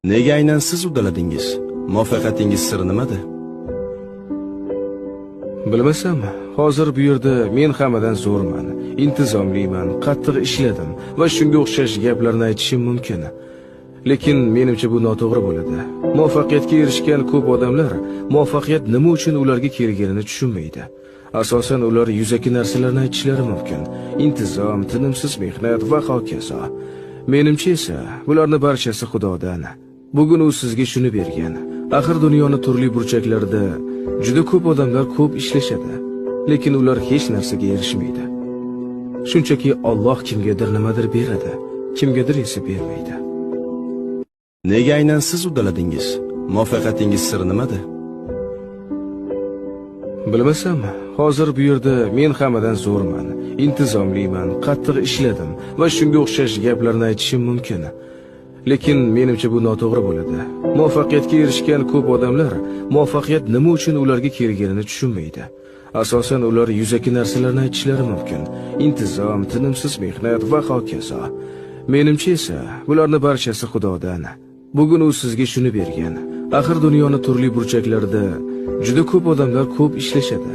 Nega aynan siz uddaladingiz? Muvaffaqiyatingiz siri nimada? Bilmasam, hozir bu yerda men hammadan zo'rman, intizomliman, qattiq ishladim va shunga o'xshash gaplarni aytishim mumkin. Lekin menimcha bu noto'g'ri bo'ladi. Muvaffaqiyatga erishgan ko'p odamlar muvaffaqiyat nima uchun ularga kelganini tushunmaydi. Asosan ular yuzaki narsalarni aytishlari mumkin. Intizom, tinimsiz mehnat va hokazo. Menimcha esa bularning barchasi Xudodan. Bugun u sizga shuni bergan. Axir dunyoning turli burchaklarida juda ko'p odamlar ko'p ishlashadi, lekin ular hech narsaga erishmaydi. Shunchaki Alloh kimgadir nimadir beradi, kimgadir esa bermaydi. Nega aynan siz uddaladingiz? Muvaffaqiyatingiz siri nimada? Bilmasam, hozir bu yerda men hammadan zo'rman, intizomliman, qattiq ishladim va shunga o'xshash gaplarni aytishim mumkin. Lekin menimcha bu noto'g'ri bo'ladi. Muvaffaqiyatga erishgan ko'p odamlar muvaffaqiyat nima uchun ularga kelganini tushunmaydi. Asosan ular yuzaki narsalarni aytishlari mumkin. Intizom, tinimsiz mehnat va hokazo. Menimcha esa bularning barchasi Xudodan. Bugun u sizga shuni bergan. Axir dunyoning turli burchaklarida juda ko'p odamlar ko'p ishlashadi,